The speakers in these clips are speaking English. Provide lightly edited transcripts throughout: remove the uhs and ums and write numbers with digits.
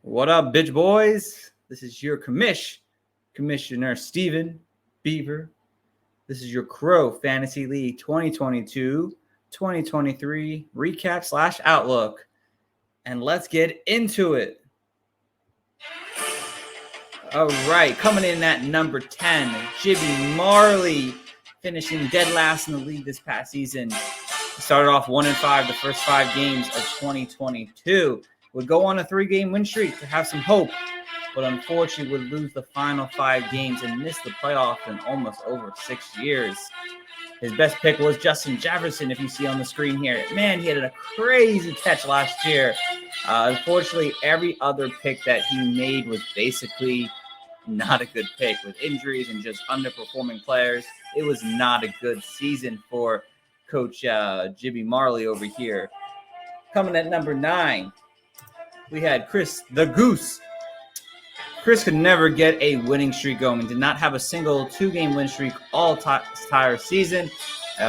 What up, bitch boys? This is your Commissioner Steven Beaver. This is your Crow Fantasy League 2022-2023 recap / outlook. And let's get into it. All right, coming in at number 10, Jibby Marley, finishing dead last in the league this past season. He started off 1-5 the first 5 games of 2022. Would go on a 3-game win streak to have some hope, but unfortunately would lose the final 5 games and miss the playoffs in almost over 6 years. His best pick was Justin Jefferson, if you see on the screen here. Man, he had a crazy catch last year. Unfortunately, every other pick that he made was basically not a good pick. With injuries and just underperforming players, it was not a good season for Coach Jibby Marley over here. Coming at number 9, we had Chris the Goose. Chris could never get a winning streak going and did not have a single 2-game win streak all entire season.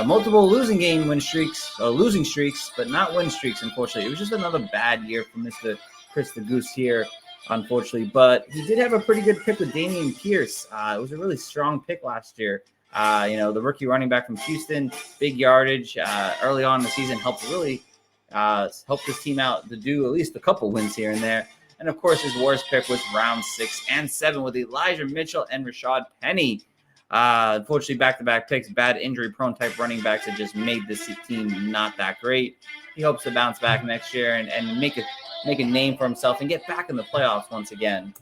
Multiple losing streaks, but not win streaks, unfortunately. It was just another bad year for Mr. Chris the Goose here, unfortunately. But he did have a pretty good pick with Dameon Pierce. It was a really strong pick last year. The rookie running back from Houston, big yardage early on in the season, helped this team out to do at least a couple wins here and there. And, of course, his worst pick was round 6 and 7 with Elijah Mitchell and Rashad Penny. Unfortunately, back-to-back picks, bad injury-prone type running backs that just made this team not that great. He hopes to bounce back next year and make a name for himself and get back in the playoffs once again.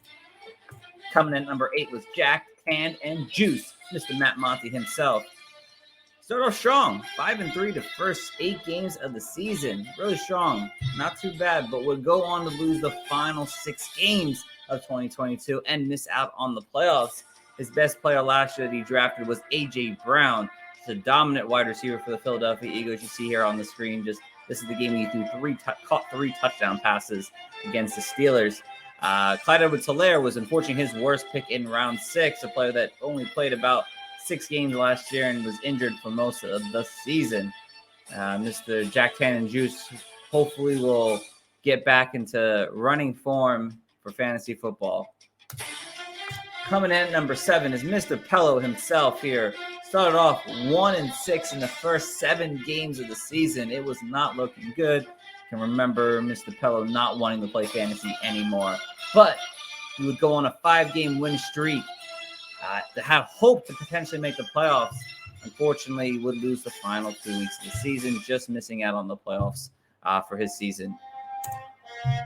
Coming in at number 8 was Jack, Tan, and Juice, Mr. Matt Monty himself. Started off strong, 5-3 the first 8 games of the season. Really strong, not too bad, but would go on to lose the final 6 games of 2022 and miss out on the playoffs. His best player last year that he drafted was A.J. Brown. He's a dominant wide receiver for the Philadelphia Eagles. You see here on the screen, this is the game he caught 3 touchdown passes against the Steelers. Clyde Edwards-Helaire was unfortunately his worst pick in round 6, a player that only played about 6 games last year and was injured for most of the season. Mr. Jack Cannon Juice hopefully will get back into running form for fantasy football. Coming in at number 7 is Mr. Pello himself here. Started off 1-6 in the first 7 games of the season. It was not looking good. Can remember Mr. Pello not wanting to play fantasy anymore. But he would go on a 5-game win streak. To have hope to potentially make the playoffs. Unfortunately, he would lose the final 2 weeks of the season, just missing out on the playoffs for his season.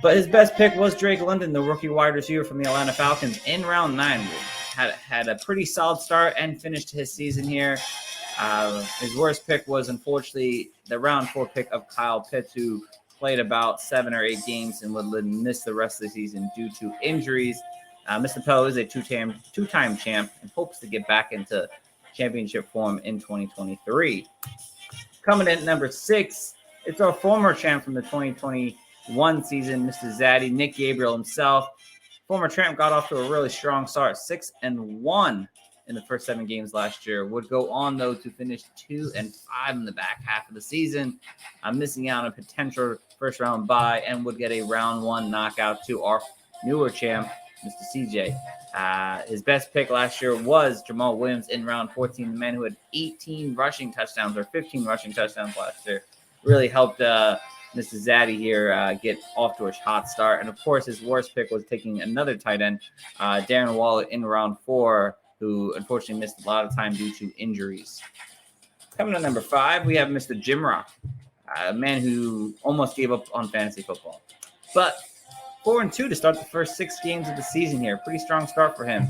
But his best pick was Drake London, the rookie wide receiver from the Atlanta Falcons, in round 9. Had a pretty solid start and finished his season here. His worst pick was, unfortunately, the round 4 pick of Kyle Pitts, who played about 7 or 8 games and would miss the rest of the season due to injuries. Mr. Pello is a two-time champ and hopes to get back into championship form in 2023. Coming in at number 6, it's our former champ from the 2021 season, Mr. Zaddy, Nick Gabriel himself. Former champ got off to a really strong start, 6-1 in the first 7 games last year. Would go on, though, to finish 2-5 in the back half of the season, missing out on a potential first-round bye, and would get a round 1 knockout to our newer champ, Mr. CJ. His best pick last year was Jamal Williams in round 14, the man who had 18 rushing touchdowns or 15 rushing touchdowns last year. Really helped Mr. Zaddy here get off to a hot start. And, of course, his worst pick was taking another tight end, Darren Waller, in round 4, who unfortunately missed a lot of time due to injuries. Coming to number 5, we have Mr. Jim Rock, a man who almost gave up on fantasy football. But 4-2 to start the first 6 games of the season here. Pretty strong start for him.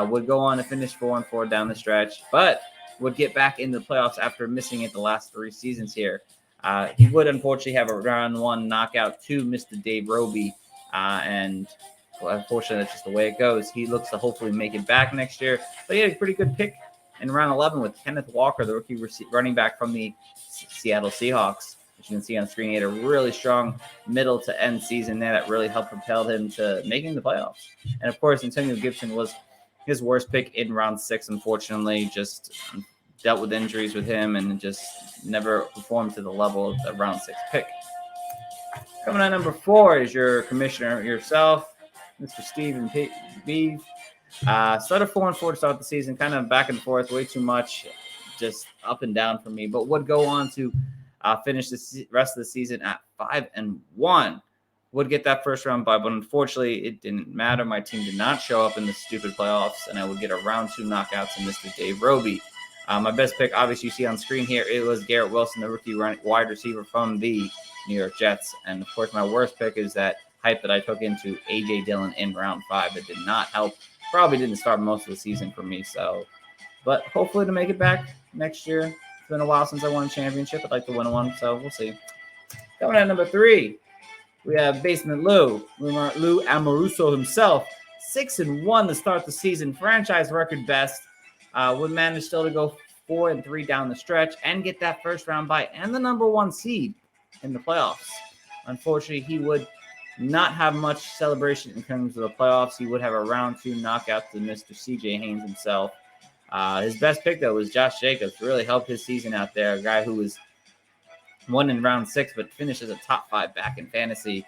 Would go on to finish 4-4 down the stretch, but would get back in the playoffs after missing it the last 3 seasons here. He would unfortunately have a round 1 knockout to Mr. Dave Roby, and unfortunately that's just the way it goes. He looks to hopefully make it back next year, but he had a pretty good pick in round 11 with Kenneth Walker, the rookie running back from the Seattle Seahawks. As you can see on screen, he had a really strong middle to end season there that really helped propel him to making the playoffs. And of course, Antonio Gibson was his worst pick in round 6, unfortunately, just dealt with injuries with him and just never performed to the level of the round 6 pick. Coming on number 4 is your commissioner yourself, Mr. Steven B. Started 4-4 to start the season, kind of back and forth, way too much, just up and down for me. But would go on to finish the rest of the season at 5-1. Would get that first round bye, but unfortunately, it didn't matter. My team did not show up in the stupid playoffs, and I would get a round 2 knockouts and Mr. Dave Roby. My best pick, obviously, you see on screen here, it was Garrett Wilson, the rookie wide receiver from the New York Jets. And, of course, my worst pick is that hype that I took into A.J. Dillon in round 5. It did not help. Probably didn't start most of the season for me. So, but hopefully to make it back next year. It's been a while since I won a championship. I'd like to win one, so we'll see. Coming at number 3, we have Basement Lou Amoruso himself. 6-1 to start the season. Franchise record best. Would manage still to go 4-3 down the stretch and get that first round bye and the number 1 seed in the playoffs. Unfortunately, he would not have much celebration in terms of the playoffs. He would have a round 2 knockout to Mr. CJ Haynes himself. His best pick, though, was Josh Jacobs. Really helped his season out there. A guy who was won in round 6, but finished as a top 5 back in fantasy.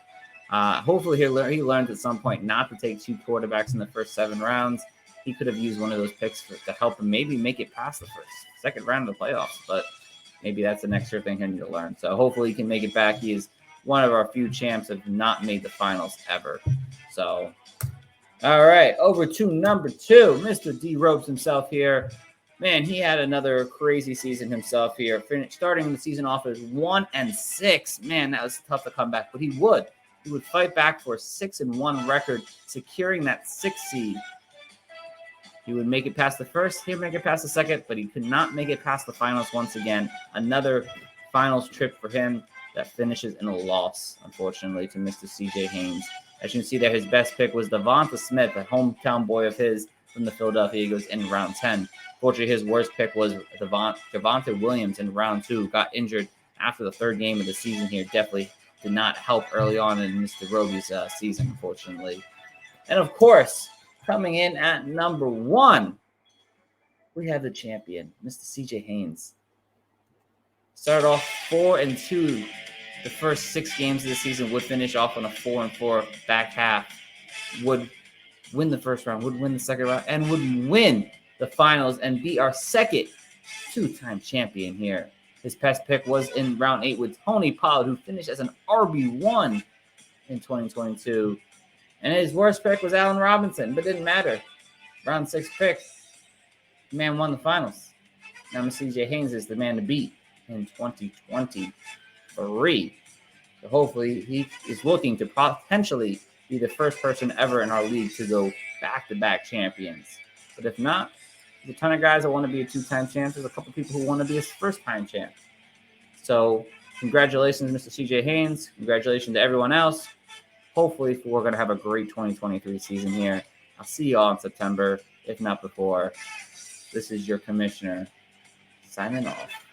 Hopefully, he learned at some point not to take 2 quarterbacks in the first 7 rounds. He could have used one of those picks to help him maybe make it past the second round of the playoffs, but maybe that's an extra thing he needs to learn. So hopefully he can make it back. He is one of our few champs that have not made the finals ever. So, all right, over to number 2, Mr. D Ropes himself here. Man, he had another crazy season himself here. Starting the season off as 1-6. Man, that was tough to come back, but he would fight back for a 6-1 record, securing that 6th seed. He would make it past the first, he'd make it past the second, but he could not make it past the finals once again. Another finals trip for him that finishes in a loss, unfortunately, to Mr. CJ Haynes. As you can see there, his best pick was Devonta Smith, a hometown boy of his from the Philadelphia Eagles in round 10. Fortunately, his worst pick was Javonte Williams in round 2. Got injured after the 3rd game of the season here. Definitely did not help early on in Mr. Roby's season, unfortunately. And, of course, coming in at number 1, we have the champion, Mr. CJ Haynes. Started off 4-2 the first 6 games of the season, would finish off on a 4-4 back half, would win the first round, would win the second round, and would win the finals and be our second 2-time champion here. His best pick was in round 8 with Tony Pollard, who finished as an RB1 in 2022. And his worst pick was Allen Robinson, but didn't matter. Round 6 pick, the man won the finals. Now CJ Haynes is the man to beat in 2023. So hopefully he is looking to potentially be the first person ever in our league to go back-to-back champions. But if not, there's a ton of guys that want to be a 2-time champ. There's a couple people who want to be a first-time champ. So congratulations, Mr. CJ Haynes. Congratulations to everyone else. Hopefully, we're going to have a great 2023 season here. I'll see you all in September, if not before. This is your commissioner signing off.